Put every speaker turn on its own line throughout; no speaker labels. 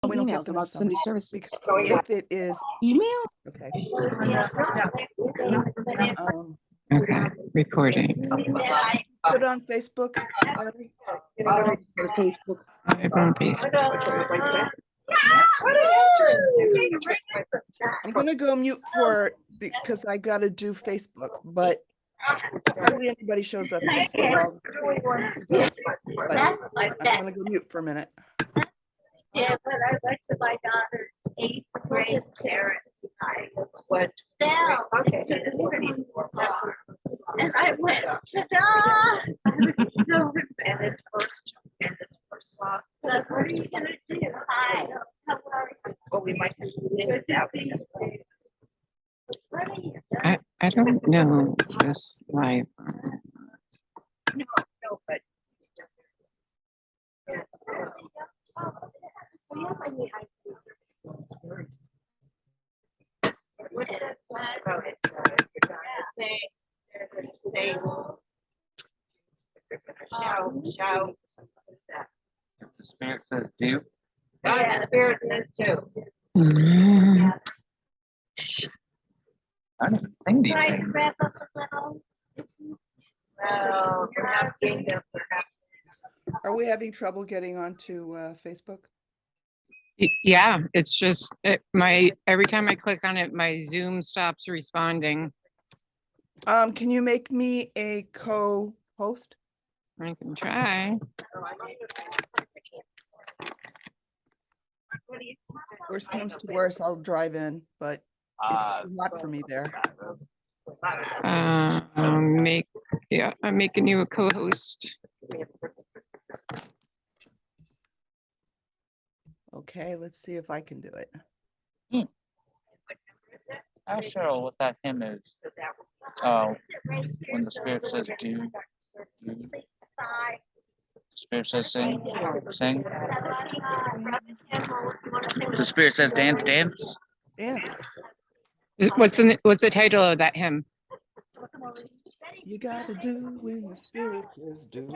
We don't get
emails
them
about
some
Sunday services.
because if it is
Email?
okay.
Okay, recording.
Put it on Facebook. Valerie.
Go to Facebook.
Live on Facebook.
I'm gonna go mute for because I gotta do Facebook, but hardly anybody shows up. So I'll go. But I'm gonna go mute for a minute.
Yeah, but I went to my daughter's 8th grade parents' night.
What?
Now,
Okay.
and I went, ta-da! I was so
And this first song,
like, what are you gonna do? Hi, how are you?
well, we might just sing it out.
What are you
I don't know this live.
No, but. Shout.
The Spirit says do.
God, the Spirit says too.
Mm.
I don't even sing these
Right,
things.
wrap up a little.
Well, perhaps kingdom, perhaps.
Are we having trouble getting onto Facebook?
Yeah, it's just every time I click on it, my Zoom stops responding.
Can you make me a co-host?
I can try.
Worst comes to worst, I'll drive in, but it's too hot for me there.
I'm making you a co-host.
Okay, let's see if I can do it.
Ask Cheryl what that hymn is. When the Spirit says do. Spirit says sing. Sing. The Spirit says dance. Dance.
Dance.
What's the title of that hymn?
You gotta do when the Spirit says do.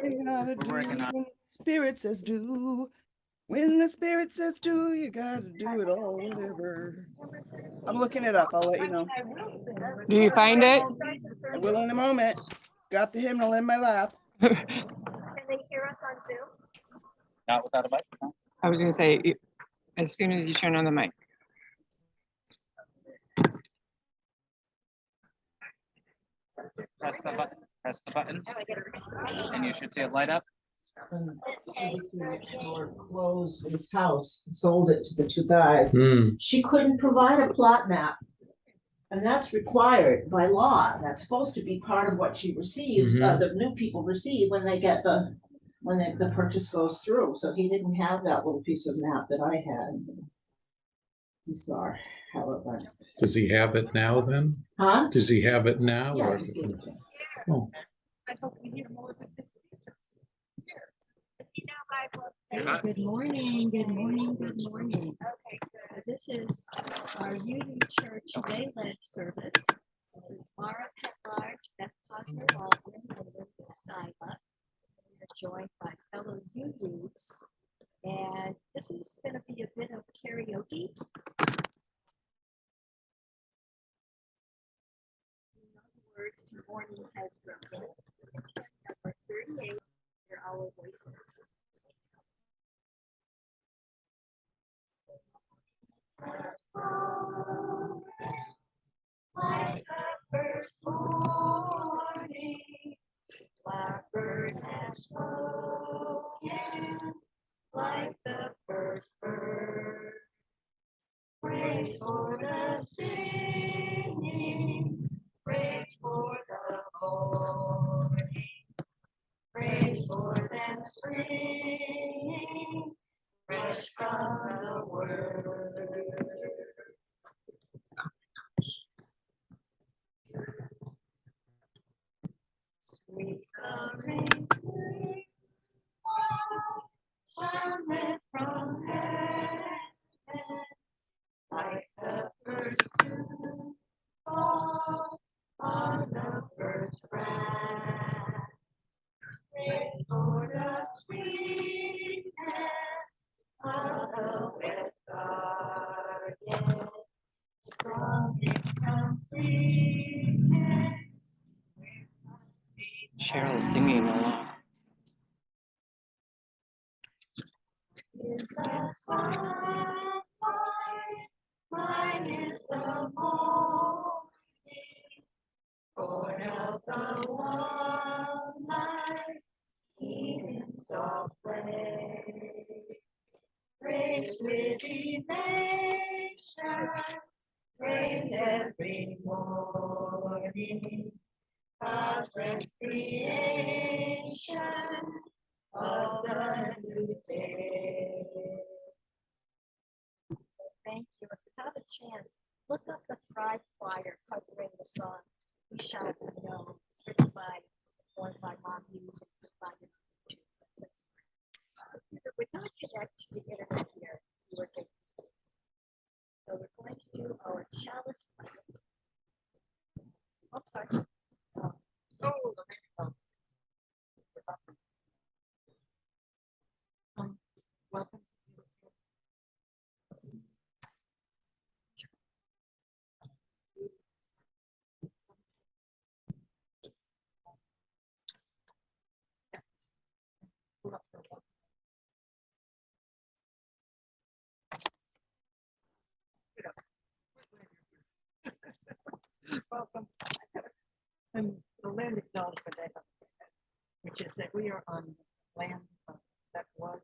You gotta do when the Spirit says do. When the Spirit says do, you gotta do it all, whatever. I'm looking it up. I'll let you know.
Do you find it?
I will in a moment. Got the hymnal in my lap.
Can they hear us on Zoom?
Not without a microphone.
I was gonna say, as soon as you turn on the mic.
Press the button. And you should see it light up.
Next door closed his house, sold it to the two guys. She couldn't provide a plot map. And that's required by law. That's supposed to be part of what she receives, the new people receive when they get when the purchase goes through. So he didn't have that little piece of map that I had. He saw how it went.
Does he have it now then?
Huh?
Does he have it now?
Yeah, I
or-
just gave it to him.
Oh,
I hope we hear more of it this season.
Good morning, good morning, good morning.
Okay,
So this is our Union Church Day-led service. This is Mara Petlarge, Beth Posner Baldwin, and Linda Styla. We are joined by fellow UUs. And this is going to be a bit of karaoke. In other words, the morning has broken. Number 38, hear our voices.
like the first morning, blackbird has spoken, like the first bird. Praise for the singing, praise for the morning, praise for them springing, fresh from the word. Sweet the rain, sounded from heaven, like the first dew fall on the first grass. Praise for the sweetness
singing along.
Is the sunlight, mine is the morning, born of the one light, in soft play, praise within nature, praise every morning, God's great creation of the new day.
Thank you. If you have a chance, look up the Thrive Choir covering the song "We Shall Be Known." It's written by one of my mom music. You can find it on YouTube. If you would not connect to the internet here, you are getting. So we're going to do our chalice. Oh, sorry. Welcome.
Welcome. And the land acknowledgement, which is that we are on land that was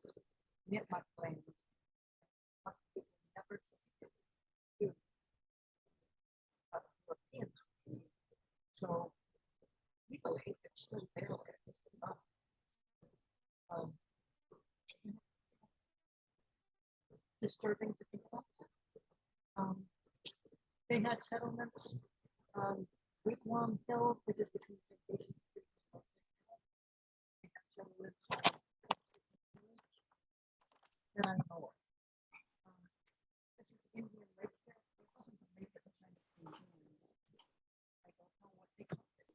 Nipmuc land. Never to Europeans. So we believe it's still there. Disturbing to people. They had settlements. Wigwam Hill, which is between Temptation Creek and they had settlements. And I don't know. This is Indian Lake there. It wasn't a lake at the time of King James. I don't know what they call it.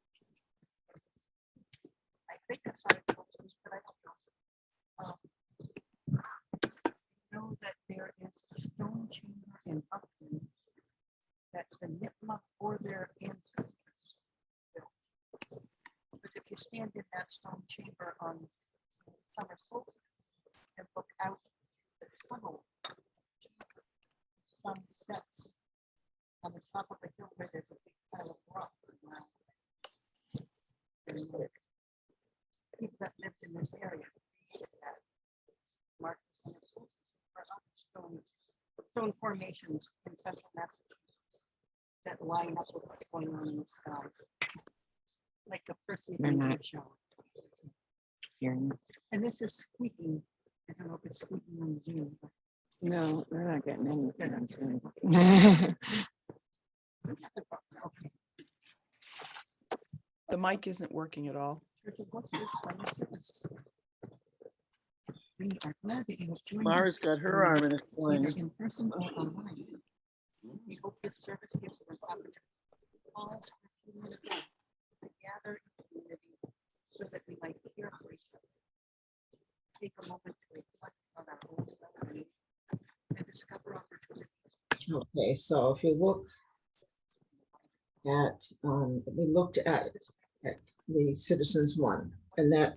I think that's how it goes, but I don't know. Know that there is a stone chamber in Upton that the Nipmuc or their ancestors built. Because if you stand in that stone chamber on summer solstice and look out the tunnel, sun sets on the top of a hill where there's a big pile of rocks around. And people that lived in this area that marked the summer solstice for other stone formations in central Massachusetts that line up with what's going on in the sky, like the Perseid shower.
Hearing.
And this is squeaking. I don't know if it's squeaking on Zoom, but
No, we're not getting anything on Zoom.
okay.
The mic isn't working at all.
What's this Sunday service? We are glad that you have joined
Mara's
us
got her arm in a
either
sling.
in person or online. We hope this service gives you an opportunity to pause for a few minutes to gather in community so that we might care for each other. Take a moment to reflect on our own well-being and discover opportunities.
Okay, so if you look at, we looked at the Citizens one, and that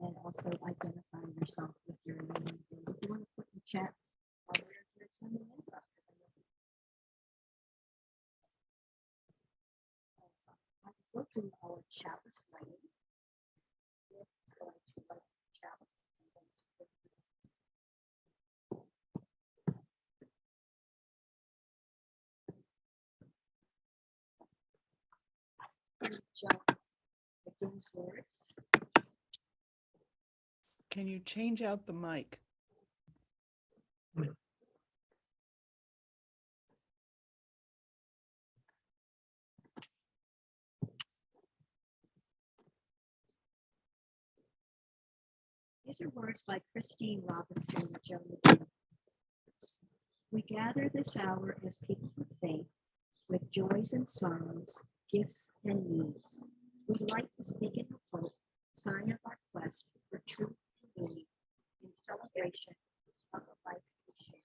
And also identify yourself with your name. And if you want to put in chat where you're sending in from. Go to our chalice lane. It's going to like chalice. John begins words.
Can you change out the mic?
These are words by Christine Robinson and Joan. us. We gather this hour as people of faith, with joys and sorrows, gifts and needs. We light this beacon of hope, sign of our quest for truth and meaning, in celebration of the life we share.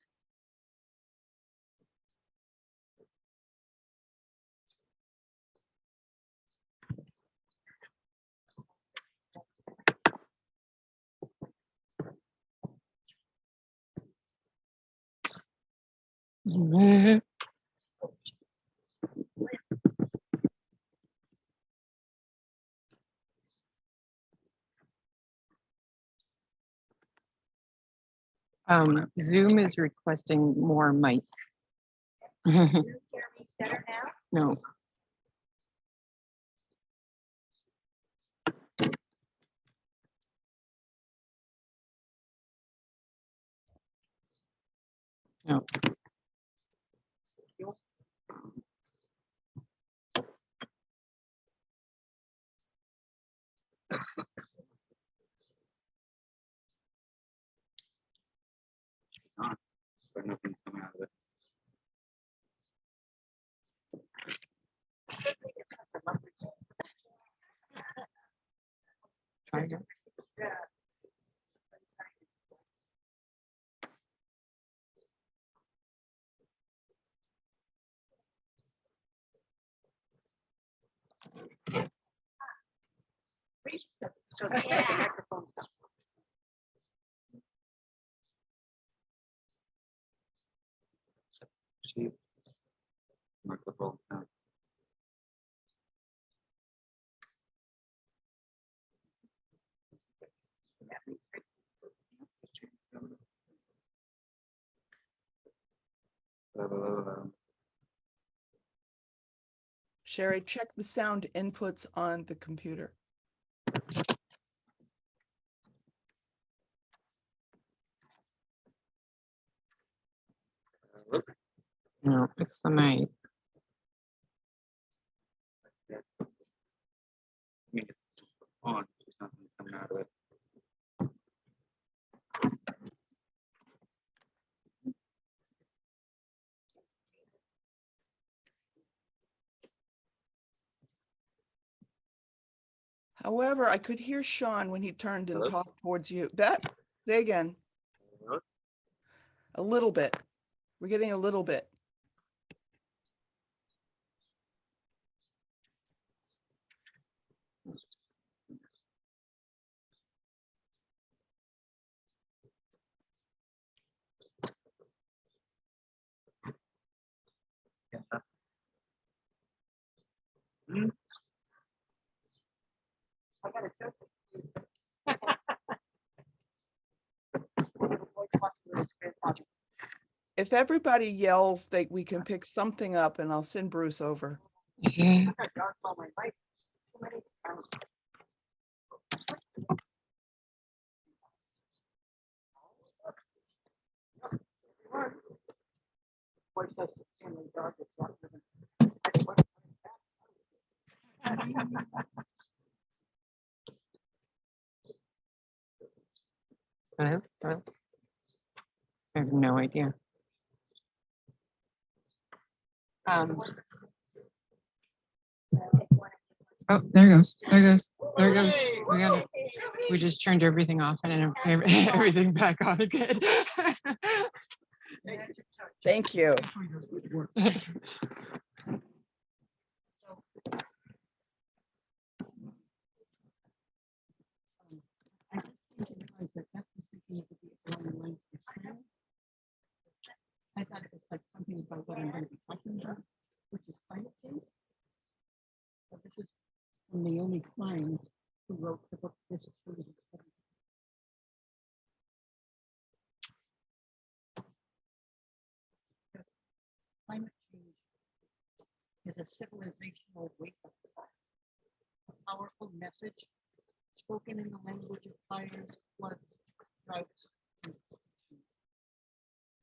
Zoom is requesting more mic.
You hear me better now?
No. No.
But nothing's coming out of it.
Try again.
So the microphone's up.
See, microphone.
Sherry, check the sound inputs on the computer.
No, it's the mic.
I mean, it's on, just nothing's coming out of it.
However, I could hear Sean when he turned and
Hello?
talked towards you. That, say again,
Hello?
a little bit. We're getting a little bit.
Yeah. Hmm?
I got a joke.
If everybody yells, we can pick something up and I'll send Bruce over.
Yeah.
I got dark on my life. Too many times. Voice says it's extremely dark, it's not living.
Hello? Hello? I have no idea. Oh, there goes. There goes. There goes. We got it. We just turned everything off and then everything back on again.
Thank you.
I just came to realize that that was thinking it would be a long length of time. I thought it was like something about what I'm going to be talking about, which is climate change. But this is from Naomi Klein, who wrote the book This is Food and Study. Climate change is a civilizational wake-up call, a powerful message spoken in the language of fires, floods, droughts, and extinction,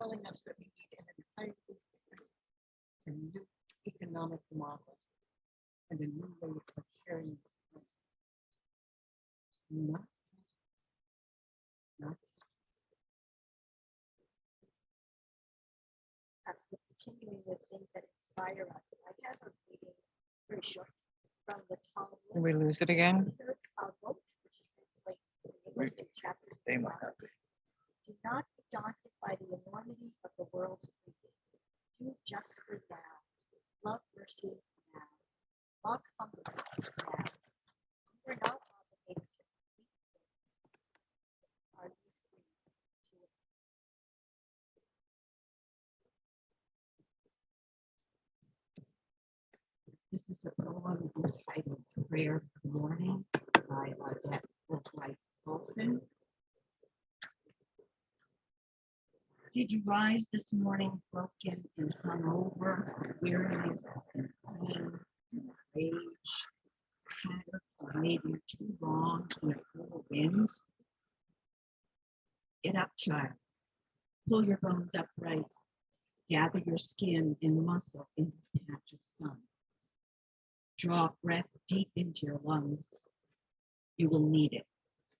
telling us that we need an entirely different and new economic model and a new way of sharing this. Not, not
Did we lose it again?
Third vote, which translates to the English in chapter
They might
5.
have.
Do not be daunted by the enormity of the world's grief. Do justly now. Love mercy now. Walk humbly now. You are not obligated to complete things. Are you free to
This is a poem entitled Prayer for the Morning by Odette Fulbright Bolton. Did you rise this morning broken and hungover, with weariness and pain and rage, tattered or maybe too long in a cool wind? Get up, child. Pull your bones upright. Gather your skin and muscle into a patch of sun. Draw breath deep into your lungs. You will need it,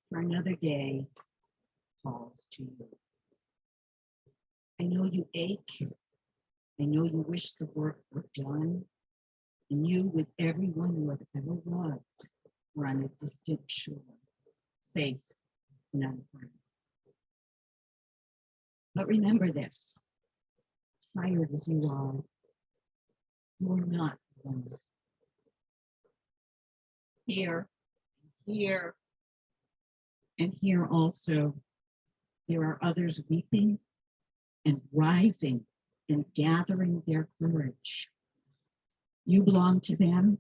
for another day calls to you. I know you ache. I know you wish the work were done, and you, with everyone you have ever loved, were on a distant shore, safe and unharmed. But remember this, tired as you are, you are not alone. Here, here, and here also, there are others weeping and rising and gathering their courage. You belong to them,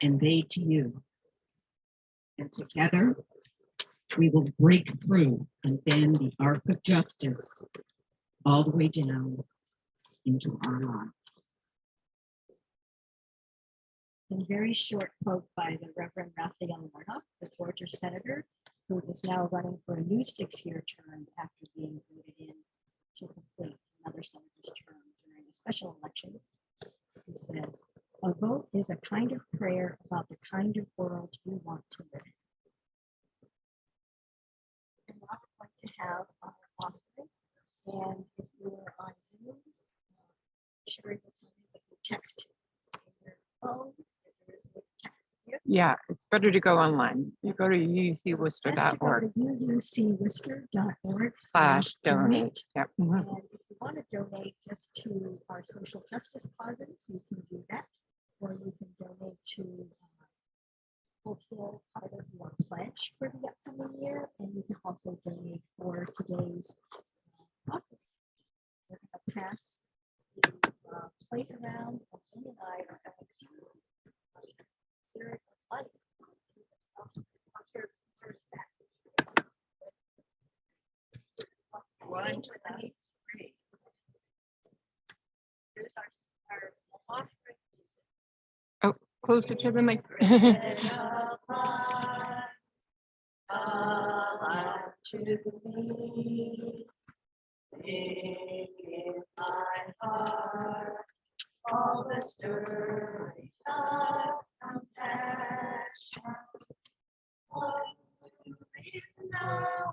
and they to you. And together, we will break through and bend the arc of justice all the way down into our lives.
a very short quote by the Reverend Raphael Warnock, the Georgia senator, who is now running for a new 6-year term after being voted in to complete another senator's term during a special election. He says, "A vote is a kind of prayer about the kind of world you want to live in." And now we're going to have our offering. And if you're on Zoom, Sherry will tell you that you text in your phone. If there is a text here.
Yeah, it's better to go online. You go to uucworcester.org
uucworcester.org/donate.
Yep.
And if you want to donate just to our social justice causes, you can do that. Or you can donate to fulfill part of your pledge for the upcoming year. And you can also donate for today's offering. We're going to pass the plate around. And Amy and I are going to share the money.
One, 23.
Here's our offering.
Oh, closer to the mic.
To me, sing in my heart, all the stirrings of compassion. Oh, in the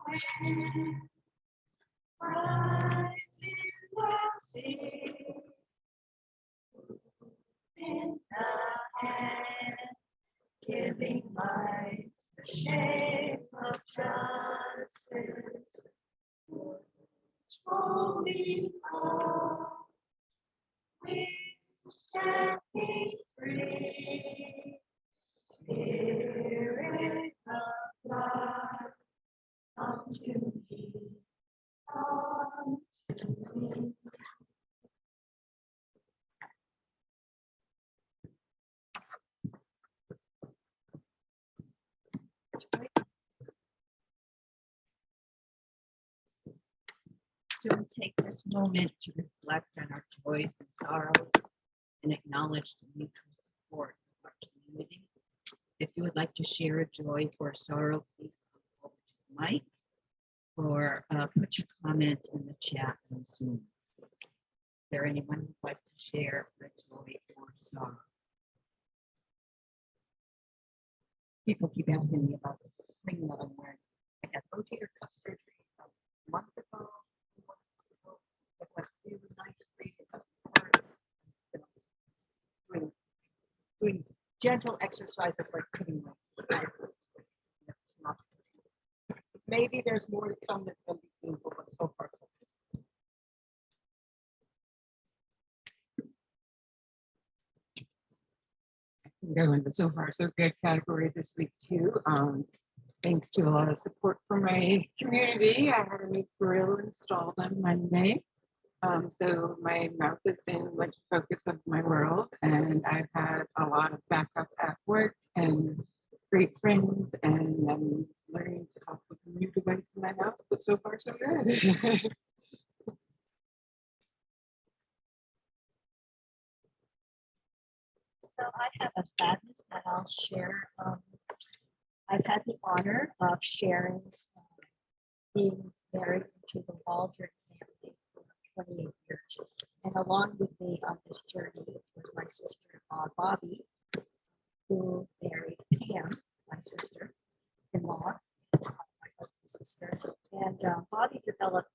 wind, rise in the sea, in the hand, giving life the shape of justice. Holy call, we set me free. Spirit of God, come to me, come to me.
So we take this moment to reflect on our joys and sorrows and acknowledge the mutual support of our community. If you would like to share a joy or sorrow, please come over to the mic or put your comment in the chat on Zoom. Is there anyone who'd like to share a joy or sorrow? People keep asking me about the ring that I'm wearing. I had rotator cuff surgery a month ago. It was really nice. It doesn't hurt. Doing gentle exercises like putting weight. It's not- Maybe there's more to come that's going to be painful, but so far, so good.
Go into so far so good category this week too. Thanks to a lot of support from my community, I had a new grill installed on Monday. So my mouth has been like the focus of my world, and I've had a lot of backup at work and great friends, and I'm learning to talk with a new device in my house. But so far so good.
So I have a sadness that I'll share. I've had the honor of sharing being married into the Waldron family for 28 years. And along with me on this journey was my sister-in-law, Bobby, who married Pam, my sister-in-law, my husband's sister. And Bobby developed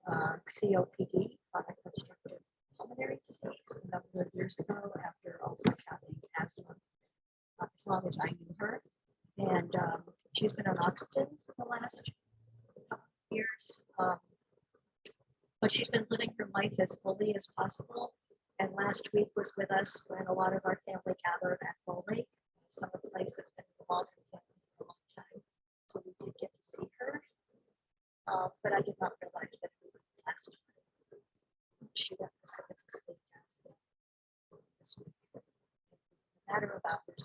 COPD, chronic obstructive pulmonary disease, a number of years ago after also having asthma, as long as I knew her. And she's been on oxygen for the last couple of years. But she's been living her life as fully as possible. And last week was with us when a lot of our family gathered at Bull Lake. Some of the places has been involved in the family for a long time. So we did get to see her. But I did not realize that we were last time. She went precipitously down this week. In a matter of hours.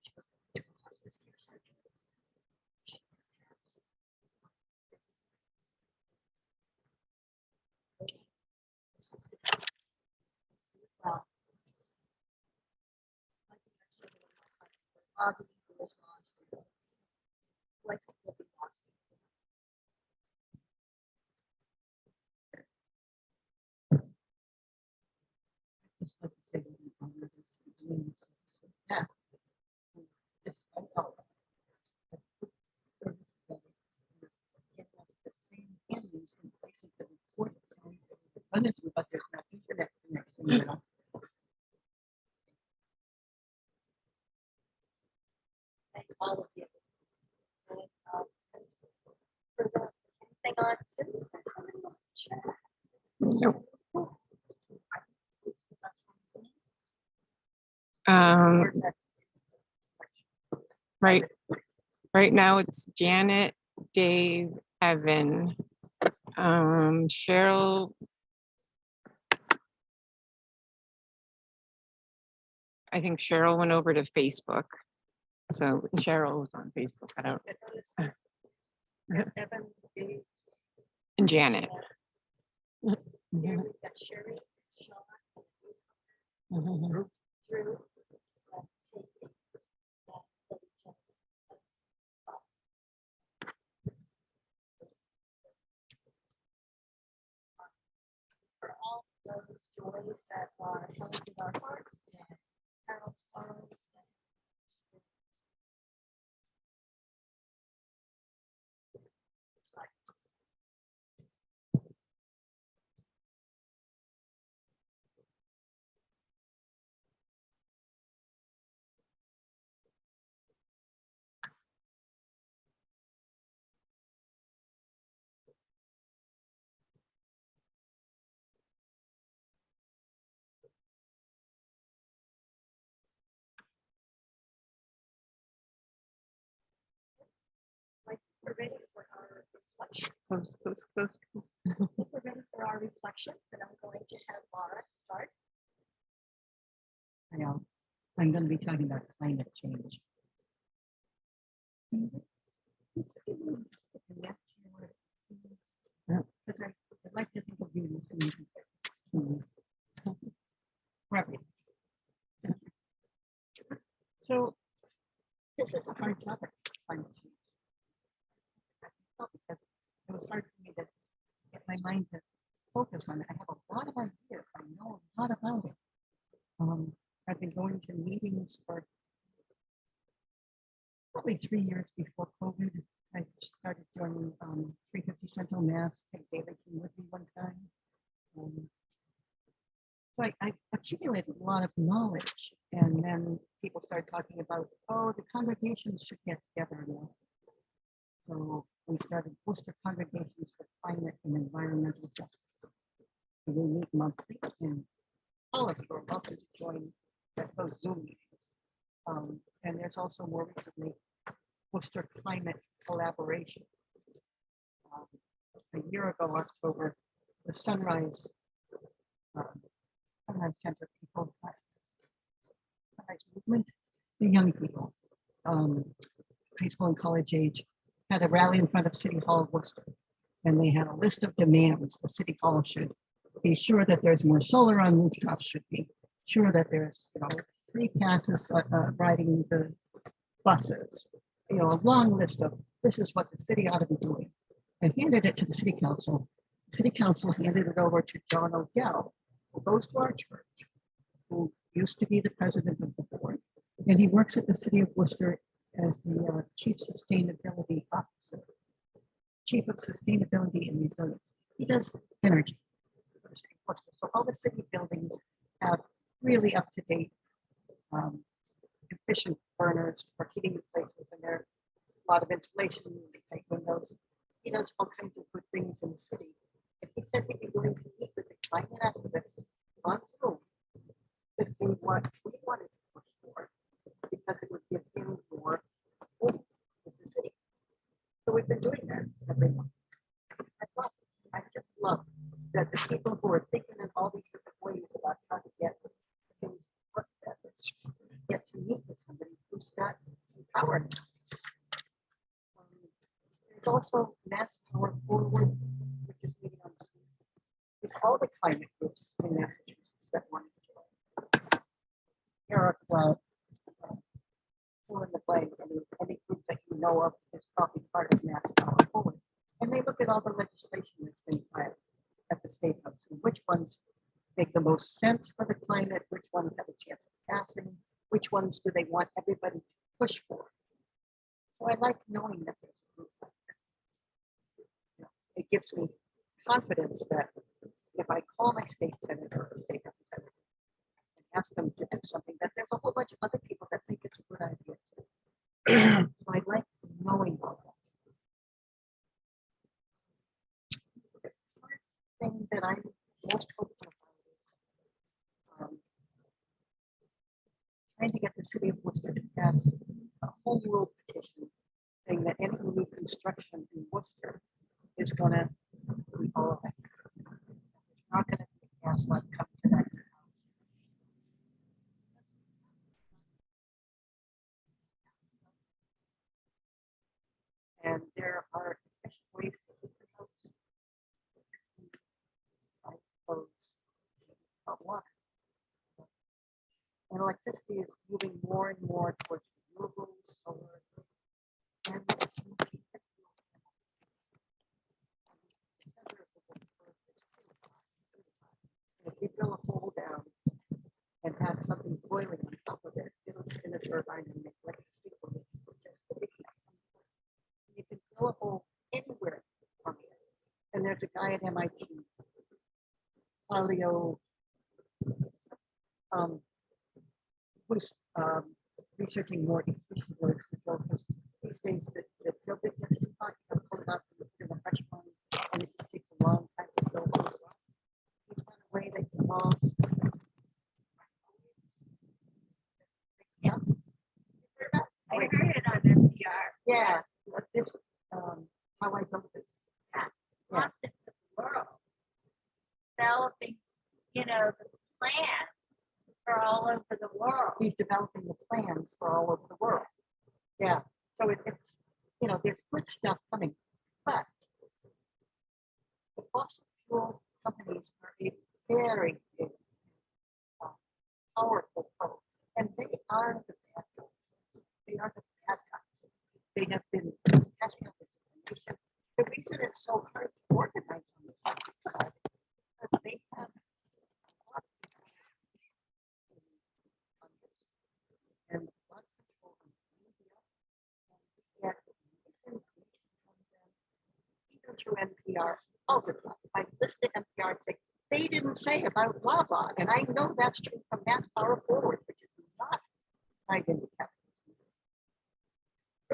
She was going to a hospice care center. She has well, Bobby was lost. Like will be lost.
Just like to say that we honor this doing this with that. This I felt that puts service together is it has the same venues in places that record songs that we're gonna do, but there's no internet connection, you know.
Thank all of you. And, for the thing on too, if somebody wants to share.
Nope.
Or is that-
Right now it's Janet, Dave, Evan, Cheryl. I think Cheryl went over to Facebook. So Cheryl was on Facebook. I don't.
Evan, Dave,
And Janet.
here we've got Sherry, Sean,
Mhm.
Drew, and Kate, and Lily Jones. For all those joys that are held in our hearts and our sorrows. It's like we're ready for our reflection.
Close, close, close.
I think we're ready for our reflection, and I'm going to have Laura start.
I know. I'm gonna be talking about climate change. Because I'd like to think of you listening to right. So this is a hard topic, climate change. Because it was hard for me to get my mind to focus on it. I have a lot of ideas. I know a lot about it. I've been going to meetings for probably 3 years before COVID. I started joining 350 Central Mass. Kate Daly came with me one time. So I accumulated a lot of knowledge And then people started talking about, oh, the congregations should get together. And so we started Worcester Congregations for Climate and Environmental Justice. And we meet monthly, and all of you are welcome to join those Zoom meetings. And there's also more recently Worcester Climate Collaboration. A year ago, October, the Sunrise Center people, Sunrise Movement, the young people, high school and college age, had a rally in front of City Hall of Worcester. And they had a list of demands. The City Hall should be sure that there's more solar on rooftops, should be sure that there's, free passes riding the buses, a long list of this is what the city ought to be doing. I handed it to the city council. The city council handed it over to John O'Dell, who goes to our church, who used to be the president of the board, and he works at the city of Worcester as the chief sustainability officer, chief of sustainability and resilience. He does energy for the city of Worcester. So all the city buildings have really up-to-date efficient burners for heating the places, and there are a lot of insulation, really tight windows. He does all kinds of good things in the city. And he said he'd be willing to meet with the climate activists on Zoom to see what we wanted to push for, because it would give him more pull with the city. So we've been doing that every month. I just love that the people who are thinking in all these different ways about how to get things work better get to meet with somebody who's got some power. There's also Mass Power Forward, which is meeting on Zoom. It's all the climate groups in Massachusetts that want to join. Here are fill in the blank, any group that you know of is probably part of Mass Power Forward. And they look at all the legislation that's been filed at the State House and which ones make the most sense for the climate, which ones have a chance of passing, which ones do they want everybody to push for. So I like knowing that there's a group like that. It gives me confidence that if I call my state senator or state representative and ask them to do something, that there's a whole bunch of other people that think it's a good idea. So I like knowing all that. The thing that I'm most hopeful about is trying to get the city of Worcester to pass a home rule petition saying that any new construction in Worcester is going to be all electric. It's not going to be a gas line coming to that house. And there are efficient ways to heat the house. I suppose water. And electricity is moving more and more towards renewables, solar, and the center of the earth is pretty hot. If you drill a hole down and have something boiling on top of it, it'll spin a turbine and make electricity for you. You can drill a hole anywhere on the earth. And there's a guy at MIT, Paleo, who's researching more efficient ways to drill, because these days the drill bit gets too hot, you can pull it out in the fresh one, and it just takes a long time to drill it. He's found a way that involves
I heard it on NPR.
yeah, this how I built this.
Lots of the world developing, the plan for all over the world.
He's developing the plans for all over the world. Yeah, so it's there's good stuff coming, but the fossil fuel companies are a very big, powerful foe, and they are the bad guys. They are the bad guys. They have been passing out this information. The reason it's so hard to organize on this is because they have a lot of on this and a lot of control on the media, and yet this information comes in even through NPR all the time. I listen to NPR and say, they didn't say about blah blah, and I know that's true from Mass Power Forward, which is not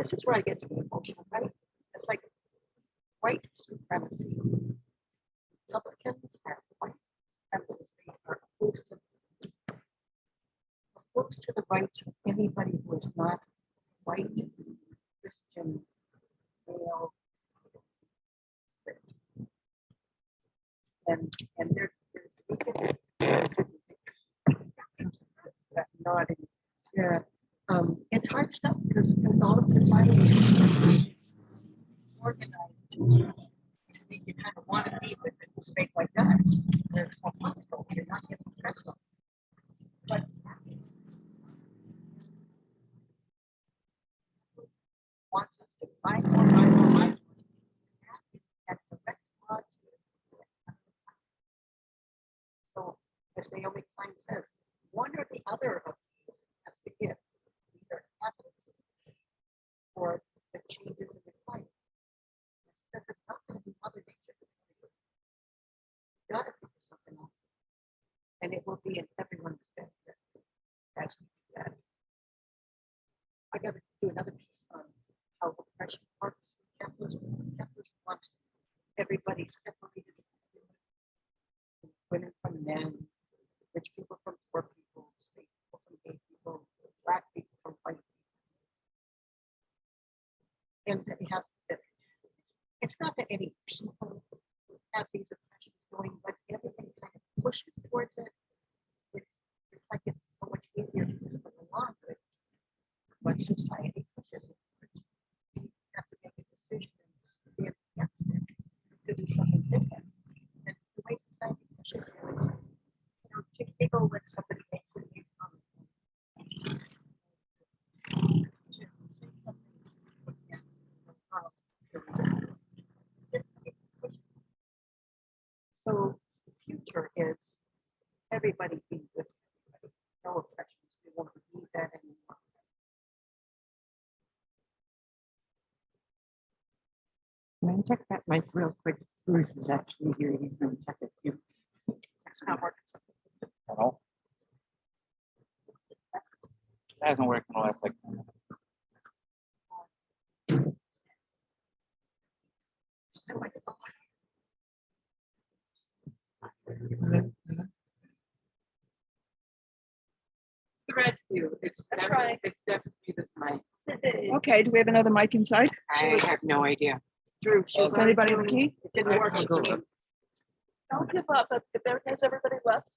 this is where I get to be emotional, right? It's like white supremacy. Republicans are white supremacists. They are opposed to the rights of anybody who is not white, Christian, male. And they're nodding. Yeah. It's hard stuff because all of society is organized to make you kind of want to be with it, straight white guys. They're so possible. You're not getting personal. But wants us to buy more. At direct odds with. So, as Naomi Klein says, one or the other of these has to give either evidence or the changes in the climate. Because it's not going to be Mother Nature that's going to do it. You got to figure something else. And it will be in everyone's benefit as we do that. I got to do another piece on how oppression works. Capitalism wants everybody separated. Women from men, rich people from poor people, straight people from gay people, black people from white people. And they have this. It's not that any people have these oppressions going, but everything kind of pushes towards it. It's like it's so much easier to just go along with it. But society pushes it towards. You have to make a decision and stand against it to do something different. And the way society pushes you is, to giggle when somebody makes a new comment. To say something, yeah, so the future is everybody being good to everybody. No oppressions. We won't need that anymore.
Can I check that mic real quick? Bruce is actually here. He's going to check it too.
It's not working.
Hello? That hasn't worked in the last like 10 minutes.
Still like so
The rescue. It's definitely this mic.
Okay, do we have another mic inside?
I have no idea.
Drew,
Does anybody have a key?
it didn't work.
I'll go look.
Don't give up. Has everybody left?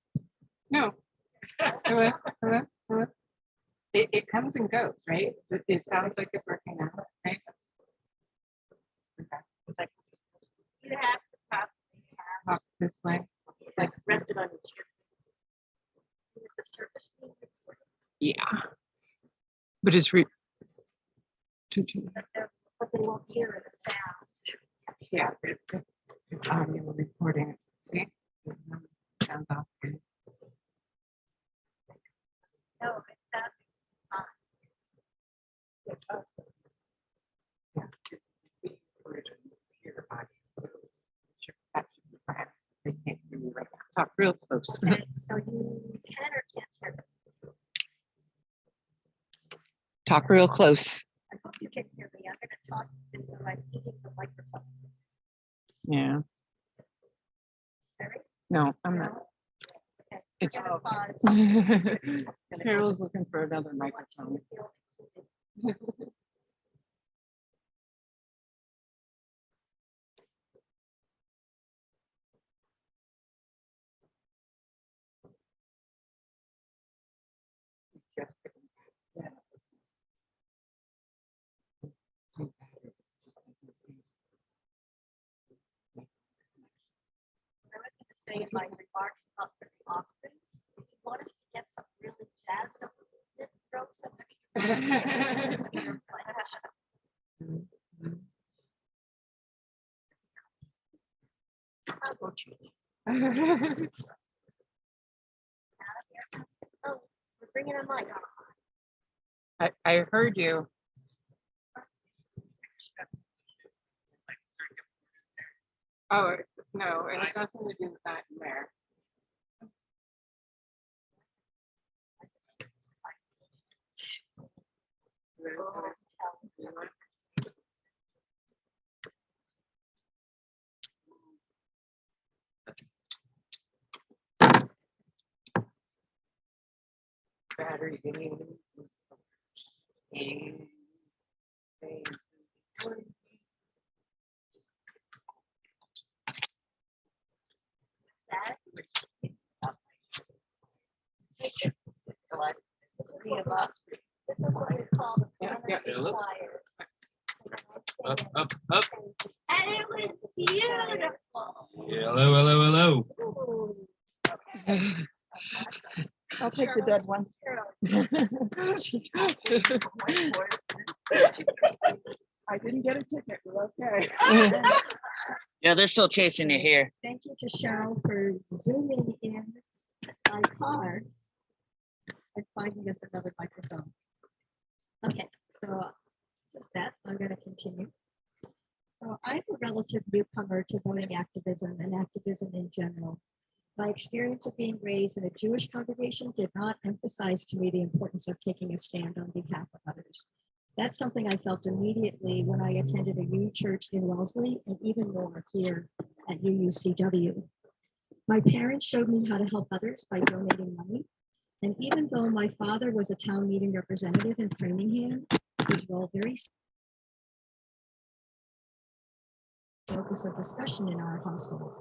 No. It comes and goes, right? It sounds like it's working out, right? Okay.
You have to possibly have
Up this way.
Like rested on your chair.
is the surface being recorded,
Yeah. But it's
but they won't hear the sound.
yeah, it's audio recording. See? Sounds off good.
No, it sounds fine.
Yeah. It's being recorded in your audio, so it should- that should be fine. They can't hear me right now. Talk real close.
Okay, so you can or can't hear.
Talk real close.
I hope you can hear me. I'm gonna talk until I'm eating the microphone.
Yeah.
Ready?
No, I'm not.
Okay.
It's-
We're gonna pause.
Carol's looking for another microphone. Just yeah. Too bad it just doesn't seem.
I was gonna say in my remarks about the offering, if you want us to get some really jazzed up, throw some extra. I'll go change. Oh, we're bringing a mic on.
I heard you. Oh, no, it has nothing to do with that in there. battery games. And
That three of us. This is what we call the
Yeah,
fantasy
look.
choir.
Up.
And it was beautiful.
Hello.
Ooh.
I'll take the dead one. I didn't get a ticket, but okay.
Yeah, they're still chasing you here.
Thank you to Cheryl for zooming in my car and finding us another microphone. Okay, so Seth, I'm going to continue. So I'm a relative newcomer to voting activism and activism in general. My experience of being raised in a Jewish congregation did not emphasize to me the importance of taking a stand on behalf of others. That's something I felt immediately when I attended a UU church in Wellesley and even more here at UUCW. My parents showed me how to help others by donating money. And even though my father was a town meeting representative in Framingham, his role very focus of discussion in our household.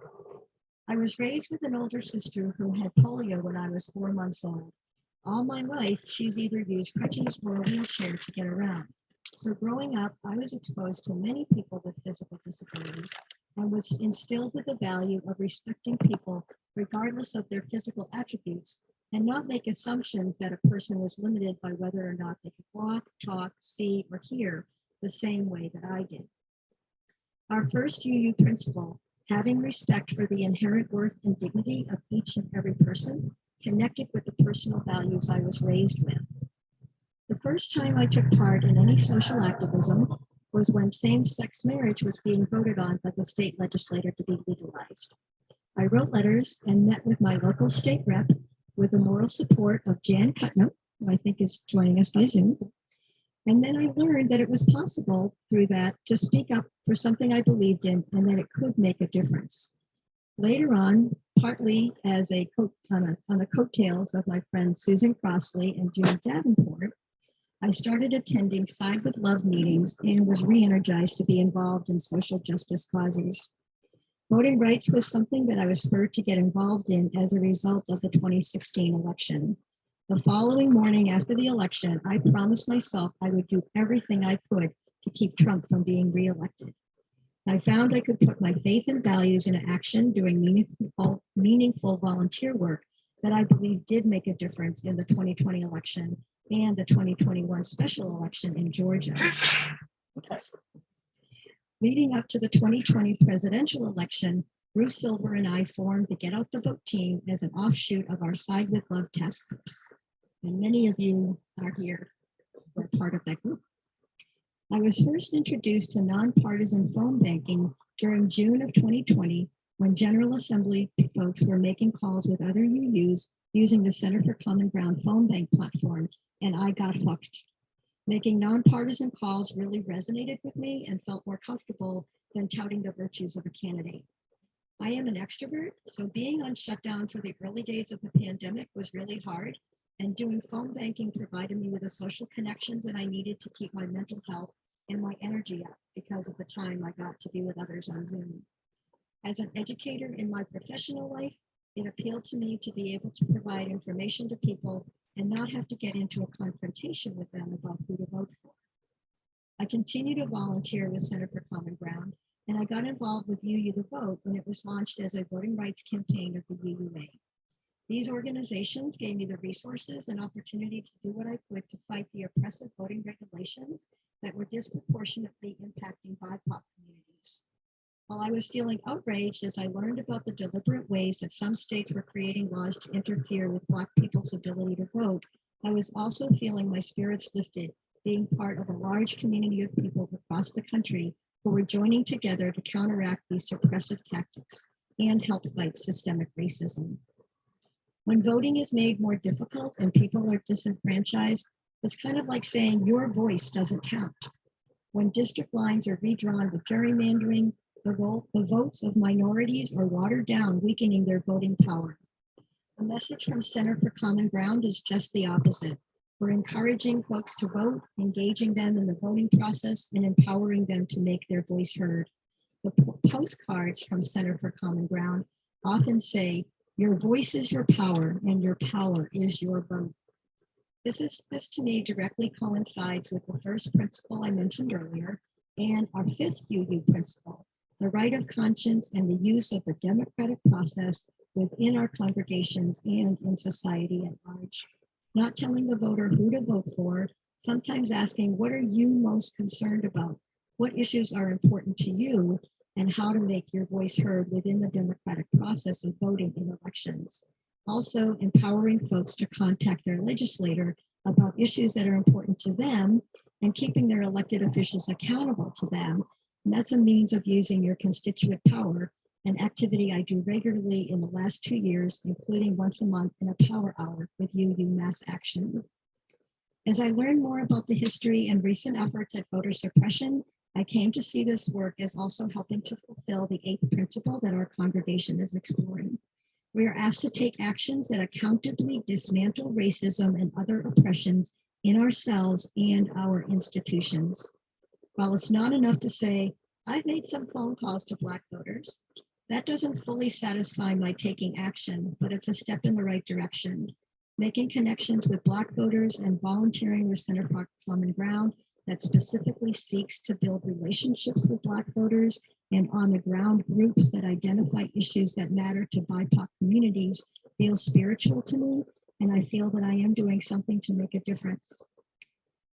I was raised with an older sister who had polio when I was 4 months old. All my life, she's either used crutches or a wheelchair to get around. So growing up, I was exposed to many people with physical disabilities and was instilled with the value of respecting people regardless of their physical attributes and not make assumptions that a person was limited by whether or not they could walk, talk, see, or hear the same way that I did. Our first UU principle, having respect for the inherent worth and dignity of each and every person, connected with the personal values I was raised with. The first time I took part in any social activism was when same-sex marriage was being voted on by the state legislature to be legalized. I wrote letters and met with my local state rep with the moral support of Jan Putnam, who I think is joining us by Zoom. And then I learned that it was possible through that to speak up for something I believed in and that it could make a difference. Later on, partly as on the coattails of my friends Susan Crossley and June Davenport, I started attending Side with Love meetings and was re-energized to be involved in social justice causes. Voting rights was something that I was spurred to get involved in as a result of the 2016 election. The following morning after the election, I promised myself I would do everything I could to keep Trump from being reelected. I found I could put my faith and values into action doing meaningful volunteer work that I believe did make a difference in the 2020 election and the 2021 special election in Georgia. Yes. Leading up to the 2020 presidential election, Ruth Silver and I formed the Get Out the Vote team as an offshoot of our Side with Love task force. And many of you are here, were part of that group. I was first introduced to nonpartisan phone banking during June of 2020 when General Assembly folks were making calls with other UUs using the Center for Common Ground phone bank platform, and I got hooked. Making nonpartisan calls really resonated with me and felt more comfortable than touting the virtues of a candidate. I am an extrovert, so being on shutdown for the early days of the pandemic was really hard, and doing phone banking provided me with the social connections that I needed to keep my mental health and my energy up because of the time I got to be with others on Zoom. As an educator in my professional life, it appealed to me to be able to provide information to people and not have to get into a confrontation with them about who to vote for. I continue to volunteer with Center for Common Ground, and I got involved with UU the Vote when it was launched as a voting rights campaign of the UUA. These organizations gave me the resources and opportunity to do what I could to fight the oppressive voting regulations that were disproportionately impacting BIPOC communities. While I was feeling outraged as I learned about the deliberate ways that some states were creating laws to interfere with Black people's ability to vote, I was also feeling my spirits lifted, being part of a large community of people across the country who were joining together to counteract these suppressive tactics and help fight systemic racism. When voting is made more difficult and people are disenfranchised, it's kind of like saying your voice doesn't count. When district lines are redrawn with gerrymandering, the votes of minorities are watered down, weakening their voting power. The message from Center for Common Ground is just the opposite. We're encouraging folks to vote, engaging them in the voting process, and empowering them to make their voice heard. The postcards from Center for Common Ground often say, "Your voice is your power, and your power is your vote." This to me directly coincides with the first principle I mentioned earlier and our fifth UU principle, the right of conscience and the use of the democratic process within our congregations and in society at large. Not telling the voter who to vote for, sometimes asking, what are you most concerned about? What issues are important to you, and how to make your voice heard within the democratic process of voting in elections. Also, empowering folks to contact their legislator about issues that are important to them and keeping their elected officials accountable to them. And that's a means of using your constituent power, an activity I do regularly in the last 2 years, including once a month in a power hour with UU Mass Action. As I learned more about the history and recent efforts at voter suppression, I came to see this work as also helping to fulfill the eighth principle that our congregation is exploring. We are asked to take actions that accountably dismantle racism and other oppressions in ourselves and our institutions. While it's not enough to say, I've made some phone calls to Black voters, that doesn't fully satisfy my taking action, but it's a step in the right direction. Making connections with Black voters and volunteering with Center for Common Ground that specifically seeks to build relationships with Black voters and on the ground groups that identify issues that matter to BIPOC communities feels spiritual to me, and I feel that I am doing something to make a difference.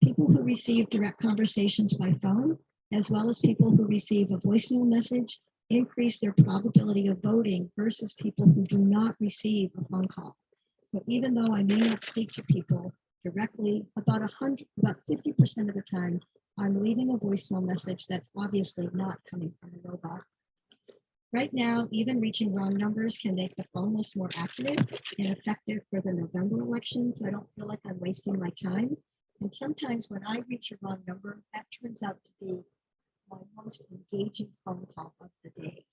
People who receive direct conversations by phone, as well as people who receive a voicemail message, increase their probability of voting versus people who do not receive a phone call. So even though I may not speak to people directly, about 50% of the time, I'm leaving a voicemail message that's obviously not coming from a robot. Right now, even reaching wrong numbers can make the phone list more accurate and effective for the November elections. I don't feel like I'm wasting my time. And sometimes when I reach a wrong number, that turns out to be my most engaging phone call of the day.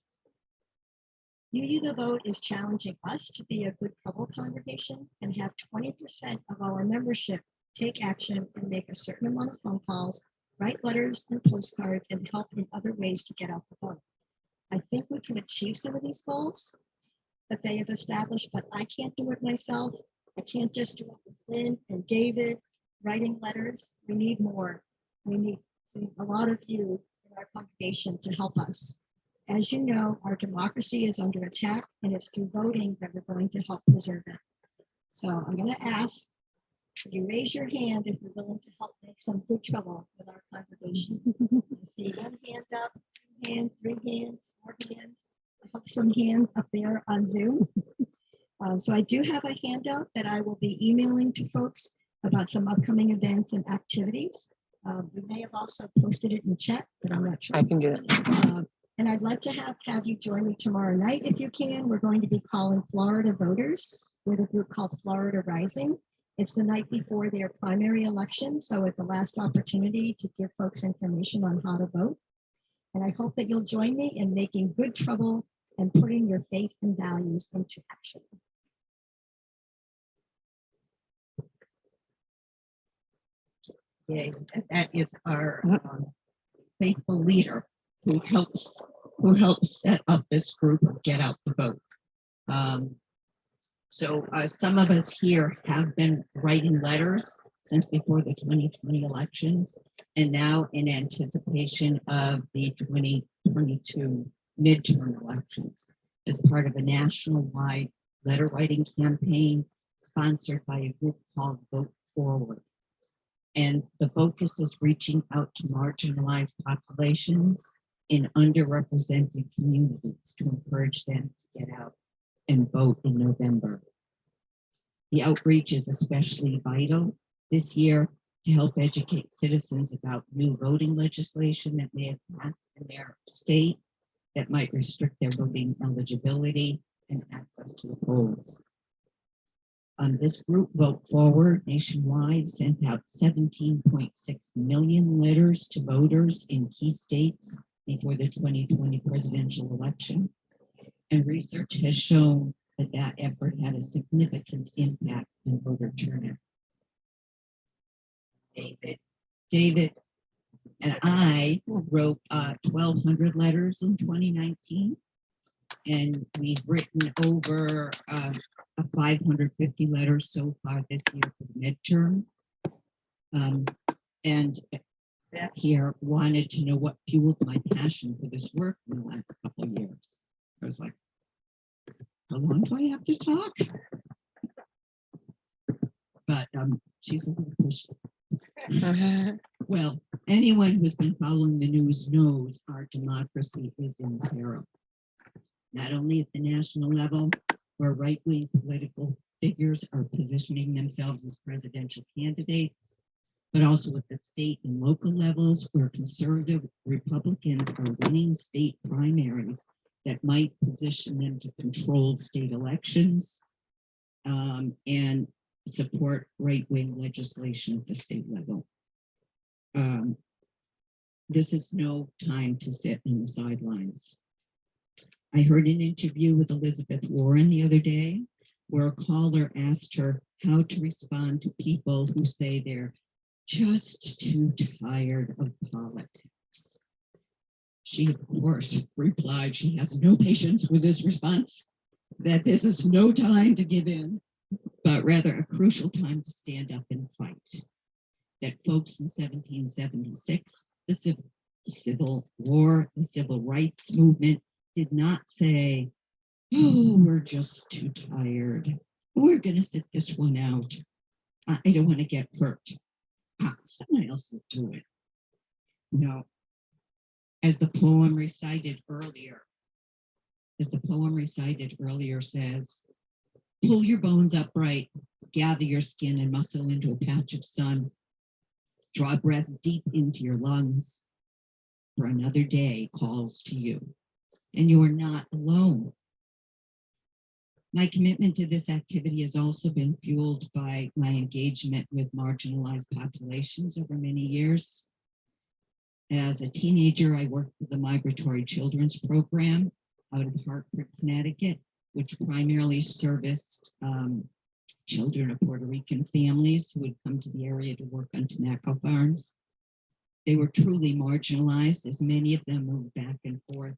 UU The Vote is challenging us to be a good trouble congregation and have 20% of our membership take action and make a certain amount of phone calls, write letters and postcards, and help in other ways to get out the vote. I think we can achieve some of these goals that they have established, but I can't do it myself. I can't just do it with Lynn and David writing letters. We need more. We need a lot of you in our congregation to help us. As you know, our democracy is under attack, and it's through voting that we're going to help preserve it. So I'm going to ask you raise your hand if you're willing to help make some good trouble with our congregation. I see one hand up, 2 hands, 3 hands, 4 hands. I hope some hands up there on Zoom. So I do have a handout that I will be emailing to folks about some upcoming events and activities. We may have also posted it in chat, but I'm not sure.
I can do that.
And I'd like to have you join me tomorrow night if you can. We're going to be calling Florida voters with a group called Florida Rising. It's the night before their primary election, so it's the last opportunity to give folks information on how to vote. And I hope that you'll join me in making good trouble and putting your faith and values into action.
Yay. That is our faithful leader who helps set up this group of Get Out the Vote. So some of us here have been writing letters since before the 2020 elections, and now in anticipation of the 2022 midterm elections as part of a national-wide letter writing campaign sponsored by a group called Vote Forward. And the focus is reaching out to marginalized populations in underrepresented communities to encourage them to get out and vote in November. The outreach is especially vital this year to help educate citizens about new voting legislation that may have passed in their state that might restrict their voting eligibility and access to the polls. This group, Vote Forward, nationwide sent out 17.6 million letters to voters in key states before the 2020 presidential election. And research has shown
but that effort had a significant impact on voter turnout. David and I wrote 1,200 letters in 2019, and we've written over 550 letters so far this year for the midterms. And Beth here wanted to know what fueled my passion for this work in the last couple of years. I was like, how long do I have to talk? But she's a little pushy. Well, anyone who's been following the news knows our democracy is in peril. Not only at the national level, where right-wing political figures are positioning themselves as presidential candidates, but also at the state and local levels, where conservative Republicans are winning state primaries that might position them to control state elections and support right-wing legislation at the state level. This is no time to sit in the sidelines. I heard an interview with Elizabeth Warren the other day, where a caller asked her how to respond to people who say they're just too tired of politics. She, of course, replied she has no patience with this response, that this is no time to give in, but rather a crucial time to stand up and fight. That folks in 1776, the Civil War, the Civil Rights Movement, did not say, oh, we're just too tired. We're going to sit this one out. I don't want to get hurt. Someone else will do it. No. As the poem recited earlier says, pull your bones upright, gather your skin and muscle into a patch of sun, draw breath deep into your lungs, for another day calls to you, and you are not alone. My commitment to this activity has also been fueled by my engagement with marginalized populations over many years. As a teenager, I worked with the Migratory Children's Program out of Hartford, Connecticut, which primarily serviced children of Puerto Rican families who would come to the area to work on tobacco farms. They were truly marginalized, as many of them moved back and forth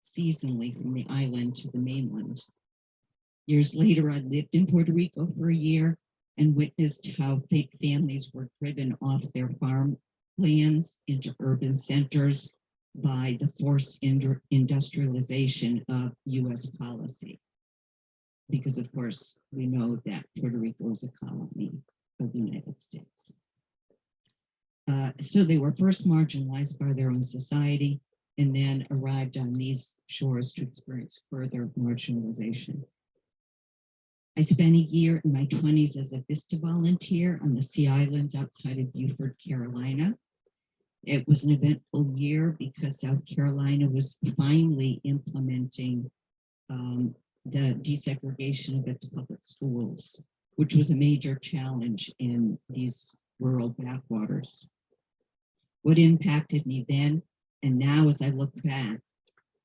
seasonally from the island to the mainland. Years later, I lived in Puerto Rico for a year and witnessed how families were driven off their farmlands into urban centers by the forced industrialization of U.S. policy. Because, of course, we know that Puerto Rico is a colony of the United States. So they were first marginalized by their own society and then arrived on these shores to experience further marginalization. I spent a year in my 20s as a VISTA volunteer on the Sea Islands outside of Beaufort, Carolina. It was an eventful year because South Carolina was finally implementing the desegregation of its public schools, which was a major challenge in these rural backwaters. What impacted me then and now as I look back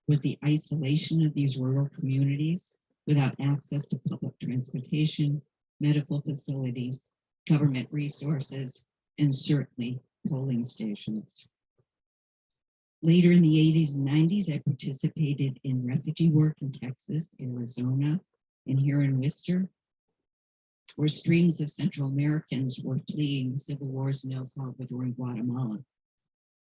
was the isolation of these rural communities without access to public transportation, medical facilities, government resources, and certainly polling stations. Later in the 80s and 90s, I participated in refugee work in Texas, Arizona, and here in Worcester, where streams of Central Americans were fleeing the civil wars in El Salvador and Guatemala.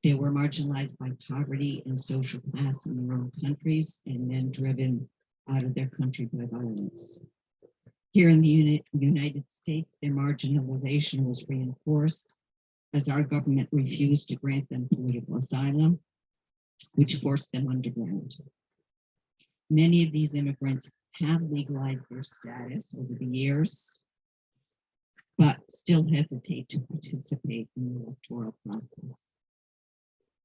They were marginalized by poverty and social class in their own countries and then driven out of their country by violence. Here in the United States, their marginalization was reinforced as our government refused to grant them political asylum, which forced them underground. Many of these immigrants have legalized their status over the years, but still hesitate to participate in the electoral process.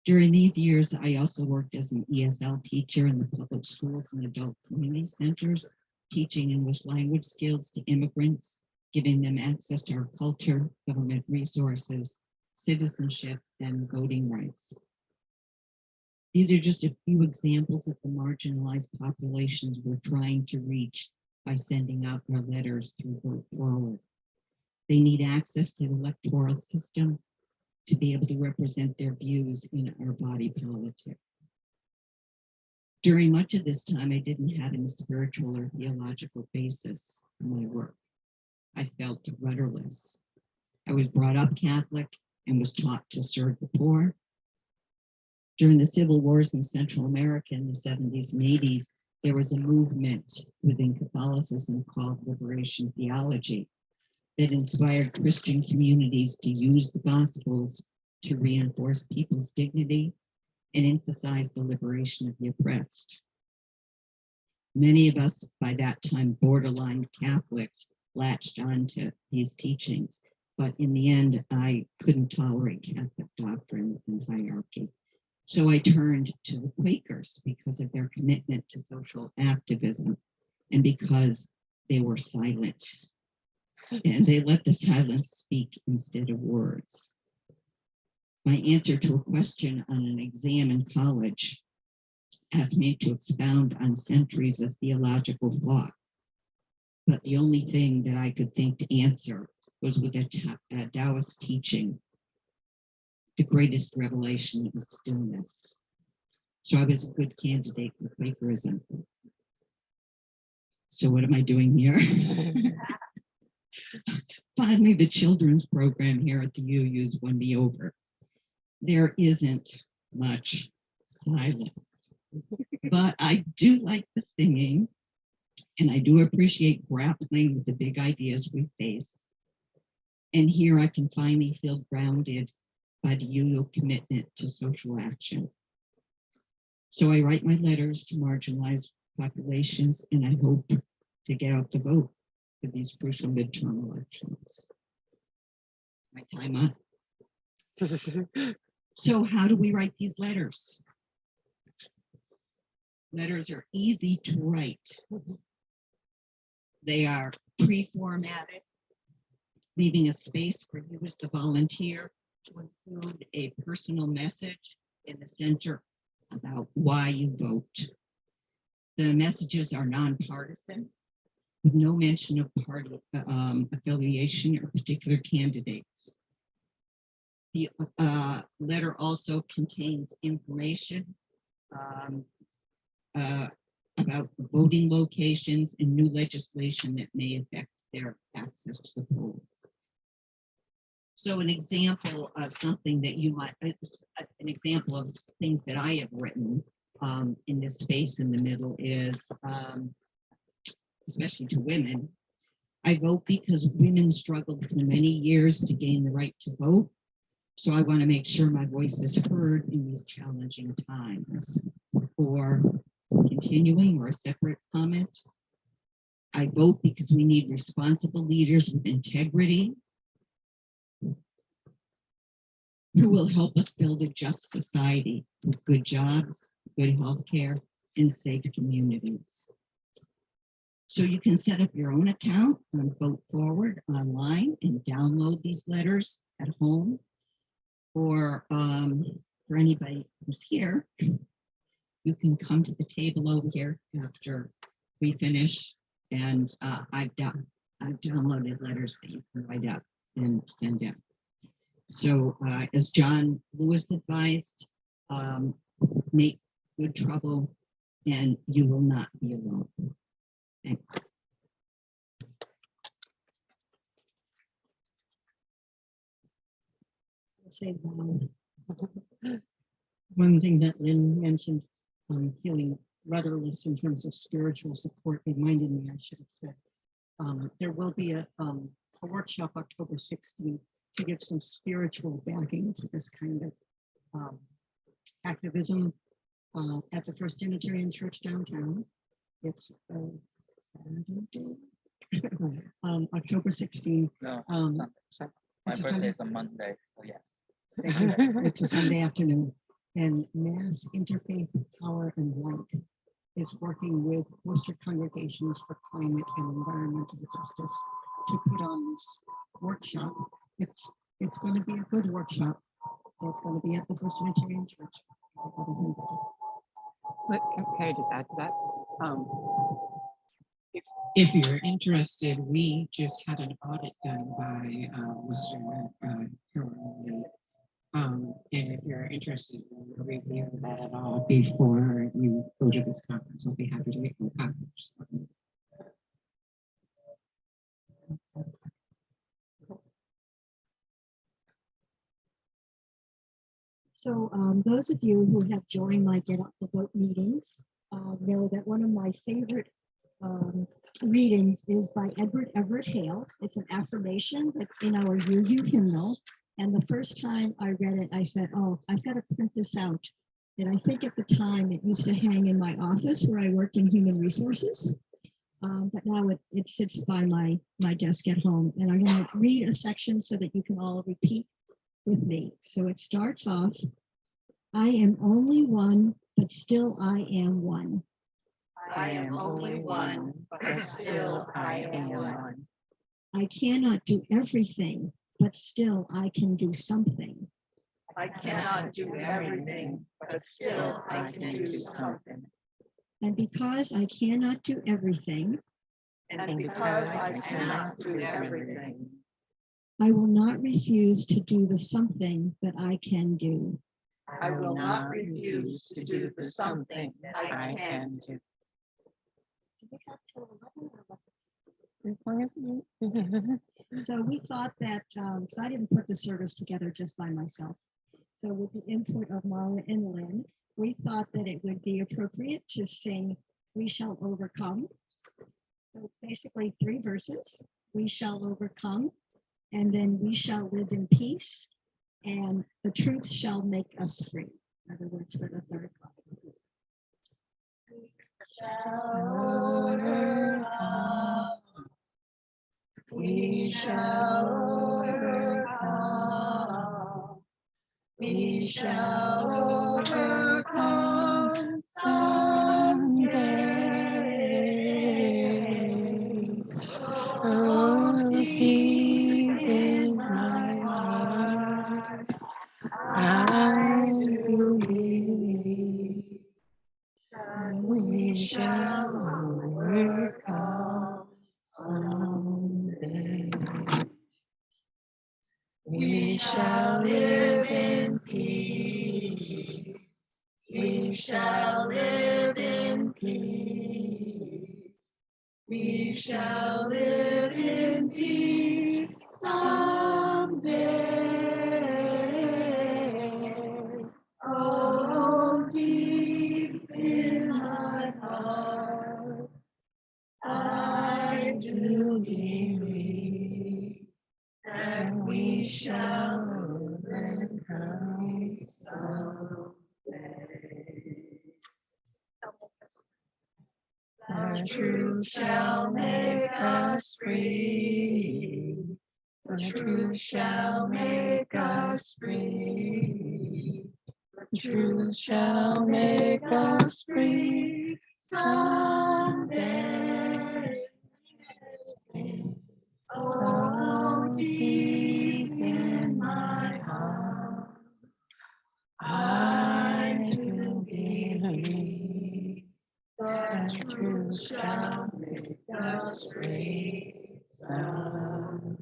During these years, I also worked as an ESL teacher in the public schools and adult community centers, teaching English language skills to immigrants, giving them access to our culture, government resources, citizenship, and voting rights. These are just a few examples of the marginalized populations we're trying to reach by sending out their letters through Vote Forward. They need access to the electoral system to be able to represent their views in our body politic. During much of this time, I didn't have any spiritual or theological basis for my work. I felt rudderless. I was brought up Catholic and was taught to serve the poor. During the civil wars in Central America in the 70s and 80s, there was a movement within Catholicism called liberation theology that inspired Christian communities to use the Gospels to reinforce people's dignity and emphasize the liberation of the oppressed. Many of us, by that time, borderline Catholics, latched onto these teachings, but in the end, I couldn't tolerate Catholic doctrine and hierarchy. So I turned to the Quakers because of their commitment to social activism and because they were silent. And they let the silence speak instead of words. My answer to a question on an exam in college asked me to expound on centuries of theological thought. But the only thing that I could think to answer was with a Taoist teaching. The greatest revelation is stillness. So I was a good candidate for Quakerism. So what am I doing here? Finally, the children's program here at the UU's won me over. There isn't much silence, but I do like the singing, and I do appreciate grappling with the big ideas we face. And here I can finally feel grounded by the UU commitment to social action. So I write my letters to marginalized populations, and I hope to get out the vote for these crucial midterm elections. My time up. So how do we write these letters? Letters are easy to write. They are pre-formatted, leaving a space for you as the volunteer to include a personal message in the center about why you vote. The messages are nonpartisan, with no mention of party affiliation or particular candidates. The letter also contains information about voting locations and new legislation that may affect their access to the polls. So an example of something that you might, an example of things that I have written in this space in the middle is, especially to women, I vote because women struggled for many years to gain the right to vote. So I want to make sure my voice is heard in these challenging times. Or continuing, or a separate comment, I vote because we need responsible leaders with integrity who will help us build a just society with good jobs, good health care, and safe communities. So you can set up your own account on Vote Forward online and download these letters at home. Or for anybody who's here, you can come to the table over here after we finish, and I've downloaded letters that you can write up and send out. So as John Lewis advised, make good trouble and you will not be alone. Thanks. Say one thing that Lynn mentioned, feeling rudderless in terms of spiritual support, reminded me, I should have said, there will be a workshop October 16th to give some spiritual backing to this kind of activism at the First Unitarian Church downtown. It's October 16th.
No, my
it's a
birthday
Sunday.
is a Monday, so yeah.
It's a Sunday afternoon, and Mass Interfaith Power and Light is working with Worcester Congregations for Climate and Environmental Justice to put on this workshop. It's going to be a good workshop. It's going to be at the First Unitarian Church.
Can I just add to that? If you're interested, we just had an audit done by Mr. Harold. And if you're interested in reviewing that at all before you go to this conference, I'll be happy to make you copies.
So those of you who have joined my Get Up the Vote meetings know that one of my favorite readings is by Edward Everett Hale. It's an affirmation that's in our UU hymnal. And the first time I read it, I said, oh, I've got to print this out. And I think at the time it used to hang in my office where I worked in human resources. But now it sits by my desk at home. And I'm going to read a section so that you can all repeat with me. So it starts off, I am only one, but still I am one.
I am only one, but still I am one.
I cannot do everything, but still I can do something.
I cannot do everything, but still I can do something.
And because I cannot do everything,
And because I cannot do everything,
I will not refuse to do the something that I can do.
I will not refuse to do the something that I can do.
So we thought that, so I didn't put the service together just by myself. So with the input of Mara and Lynn, we thought that it would be appropriate to sing We Shall Overcome. So it's basically 3 verses. We shall overcome, and then we shall live in peace, and the truth shall make us free. In other words, for the third line.
We shall overcome. We shall overcome someday. Oh, deep in my heart, I believe that we shall overcome someday. We shall live in peace. We shall live in peace. We shall live in peace someday. Oh, deep in my heart, I do believe that we shall overcome someday. The truth shall make us free. The truth shall make us free. The truth shall make us free someday. Oh, deep in my heart, I do believe that truth shall make us free someday.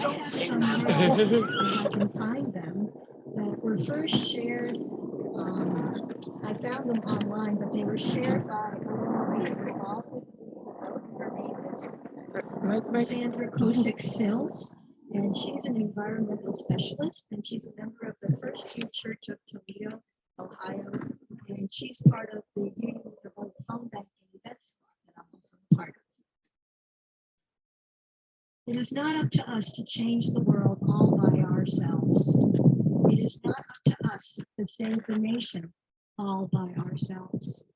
Don't sing that. I can find them that were first shared. I found them online, but they were shared by Sandra Kosick Sills, and she's an environmental specialist, and she's a member of the First Jew Church of Toledo, Ohio, and she's part of the Union of the Old Phone Bank and Event Squad that I'm also part of. It is not up to us to change the world all by ourselves. It is not up to us to save the nation all by ourselves.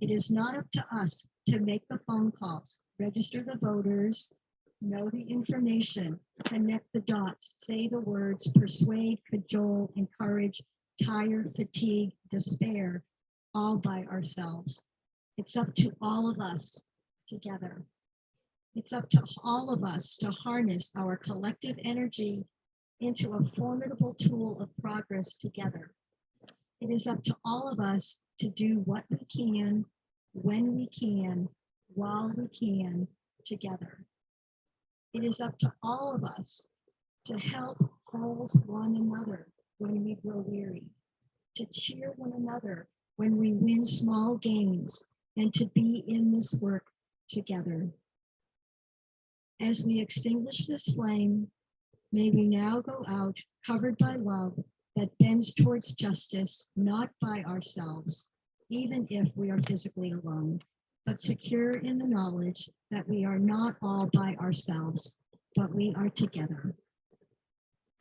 It is not up to us to make the phone calls, register the voters, know the information, connect the dots, say the words, persuade, cajole, encourage, tire, fatigue, despair, all by ourselves. It's up to all of us together. It's up to all of us to harness our collective energy into a formidable tool of progress together. It is up to all of us to do what we can, when we can, while we can, together. It is up to all of us to help hold one another when we grow weary, to cheer one another when we win small gains, and to be in this work together. As we extinguish this flame, may we now go out covered by love that bends towards justice, not by ourselves, even if we are physically alone, but secure in the knowledge that we are not all by ourselves, but we are together.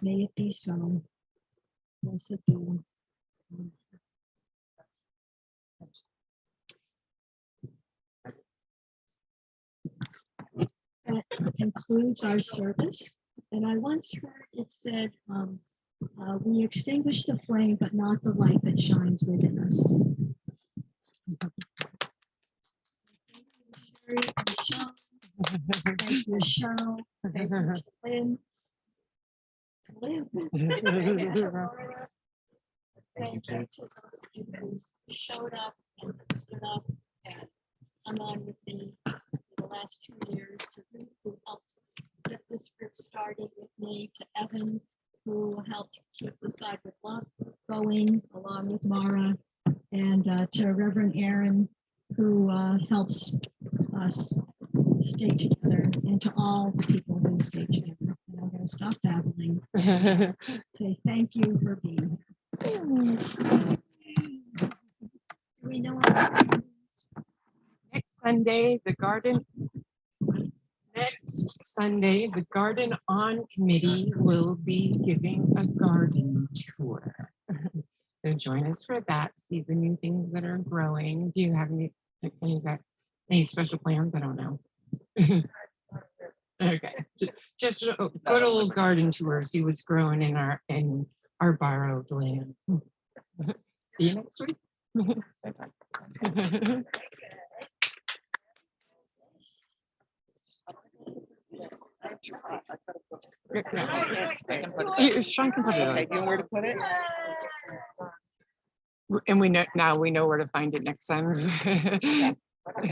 May it be so. Blessed be. That concludes our service. And I once heard it said, we extinguish the flame, but not the light that shines within us. Thank you, Cheryl. Thank you, Lynn. Thank you to those of you who showed up and stood up and come on with me for the last 2 years, to Ruth, who helped get this group started with me, to Evan, who helped keep the Side with Love going along with Mara, and to Reverend Aaron, who helps us stay together, and to all the people who stay together. And I'm going to stop babbling. Say thank you for being here. Do we know what
Next Sunday, the garden. Next Sunday, the Garden On Committee will be giving a garden tour. So join us for that. See the new things that are growing. Do you have any special plans? I don't know. Okay, just a good old garden tour. See what's growing in our borrowed land. See you next week. Sean can put it on.
Okay, you know where to put it?
And we know where to find it next time.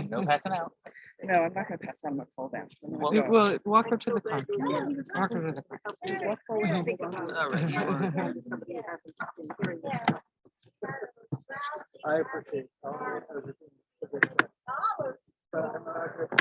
No passing out.
No, I'm not gonna pass on my fall down. So I'm gonna go.
Well, walk her to the park. Walk her to the park.
Just walk forward and hold on.
I appreciate everything.